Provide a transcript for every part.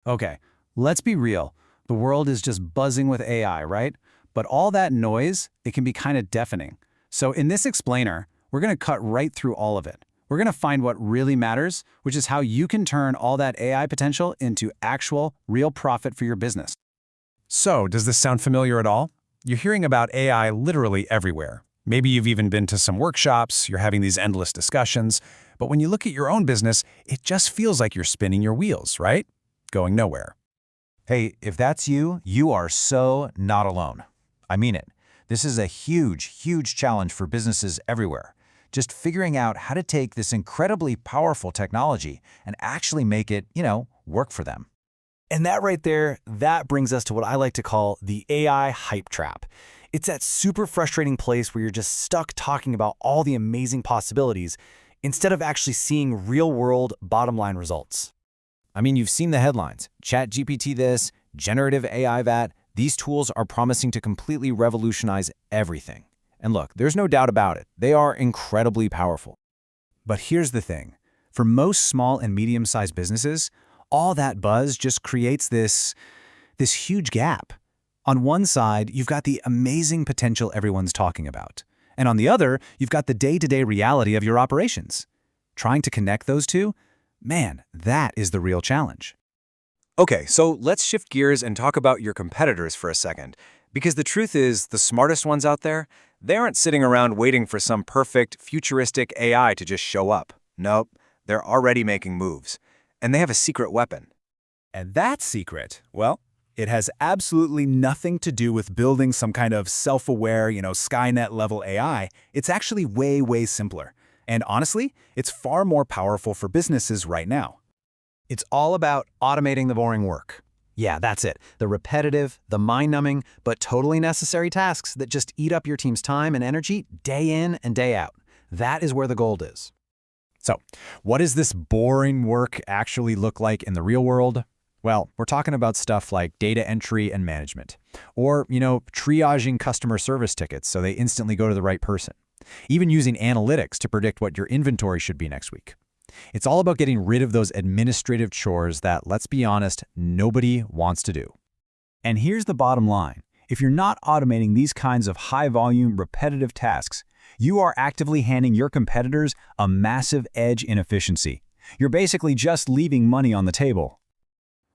Okay, let's be real. The world is just buzzing with AI, right? But all that noise, it can be kind of deafening. So in this explainer, we're going to cut right through all of it. We're going to find what really matters, which is how you can turn all that AI potential into actual, real profit for your business. So, does this sound familiar at all? You're hearing about AI literally everywhere. Maybe you've even been to some workshops, you're having these endless discussions, but when you look at your own business, it just feels like you're spinning your wheels, right? Going nowhere. Hey, if that's you, you are so not alone. I mean it. This is a huge, huge challenge for businesses everywhere. Just figuring out how to take this incredibly powerful technology and actually make it, work for them. And that right there, that brings us to what I like to call the AI hype trap. It's that super frustrating place where you're just stuck talking about all the amazing possibilities instead of actually seeing real-world bottom-line results. I mean, you've seen the headlines. ChatGPT this, generative AI that. These tools are promising to completely revolutionize everything. And look, there's no doubt about it. They are incredibly powerful. But here's the thing. For most small and medium-sized businesses, all that buzz just creates this huge gap. On one side, you've got the amazing potential everyone's talking about. And on the other, you've got the day-to-day reality of your operations. Trying to connect those two, man, that is the real challenge. Okay, so let's shift gears and talk about your competitors for a second. Because the truth is, the smartest ones out there, they aren't sitting around waiting for some perfect, futuristic AI to just show up. Nope, they're already making moves. And they have a secret weapon. And that secret, well, it has absolutely nothing to do with building some kind of self-aware, Skynet-level AI. It's actually way, way simpler. And honestly, it's far more powerful for businesses right now. It's all about automating the boring work. Yeah, that's it. The repetitive, the mind-numbing, but totally necessary tasks that just eat up your team's time and energy day in and day out. That is where the gold is. So, what does this boring work actually look like in the real world? Well, we're talking about stuff like data entry and management, or, triaging customer service tickets so they instantly go to the right person. Even using analytics to predict what your inventory should be next week. It's all about getting rid of those administrative chores that, let's be honest, nobody wants to do. And here's the bottom line. If you're not automating these kinds of high-volume, repetitive tasks, you are actively handing your competitors a massive edge in efficiency. You're basically just leaving money on the table.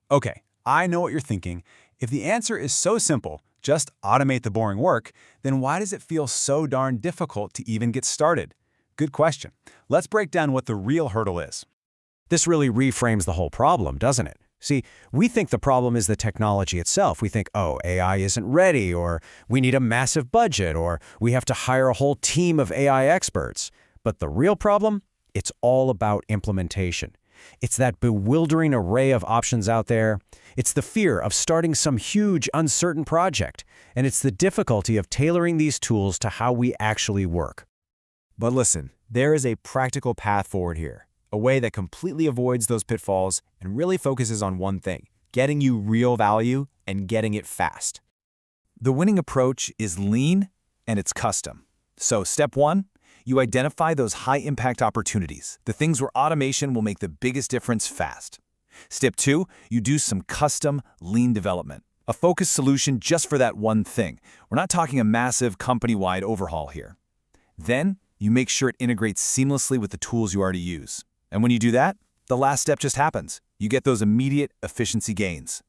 Okay, I know what you're thinking. If the answer is so simple, just automate the boring work, then why does it feel so darn difficult to even get started? Good question. Let's break down what the real hurdle is. This really reframes the whole problem, doesn't it? See, we think the problem is the technology itself. We think, oh, AI isn't ready, or we need a massive budget, or we have to hire a whole team of AI experts. But the real problem? It's all about implementation. It's that bewildering array of options out there. It's the fear of starting some huge, uncertain project. And it's the difficulty of tailoring these tools to how we actually work. But listen, there is a practical path forward here. A way that completely avoids those pitfalls and really focuses on one thing, getting you real value and getting it fast. The winning approach is lean and it's custom. So step one, you identify those high-impact opportunities, the things where automation will make the biggest difference fast. Step two, you do some custom lean development, a focused solution just for that one thing. We're not talking a massive company-wide overhaul here. Then, you make sure it integrates seamlessly with the tools you already use. And when you do that, the last step just happens. You get those immediate efficiency gains.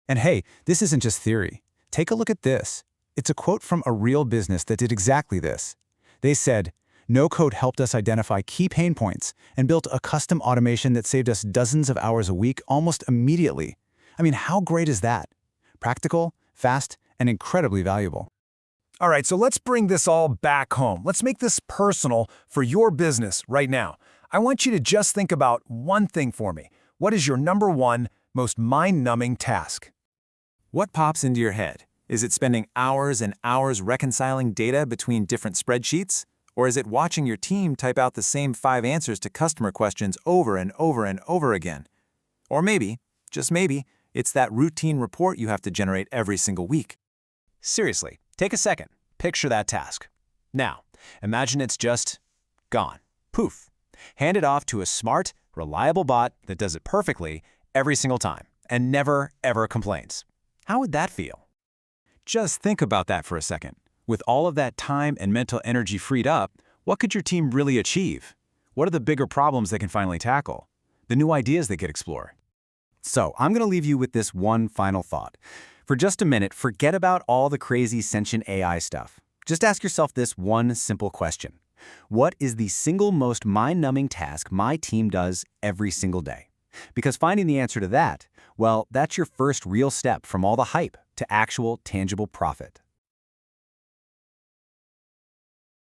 And hey, this isn't just theory. Take a look at this. It's a quote from a real business that did exactly this. They said, "NoCode helped us identify key pain points and built a custom automation that saved us dozens of hours a week almost immediately." I mean, how great is that? Practical, fast, and incredibly valuable. All right, so let's bring this all back home. Let's make this personal for your business right now. I want you to just think about one thing for me. What is your number one most mind-numbing task? What pops into your head? Is it spending hours and hours reconciling data between different spreadsheets? Or is it watching your team type out the same 5 answers to customer questions over and over and over again? Or maybe, just maybe, it's that routine report you have to generate every single week. Seriously, take a second. Picture that task. Now, imagine it's just gone. Poof. Hand it off to a smart, reliable bot that does it perfectly every single time. and never, ever complains. How would that feel? Just think about that for a second. With all of that time and mental energy freed up, what could your team really achieve? What are the bigger problems they can finally tackle? The new ideas they could explore? So, I'm going to leave you with this one final thought. For just a minute, forget about all the crazy sentient AI stuff. Just ask yourself this one simple question. What is the single most mind-numbing task my team does every single day? Because finding the answer to that, well, that's your first real step from all the hype to actual tangible profit.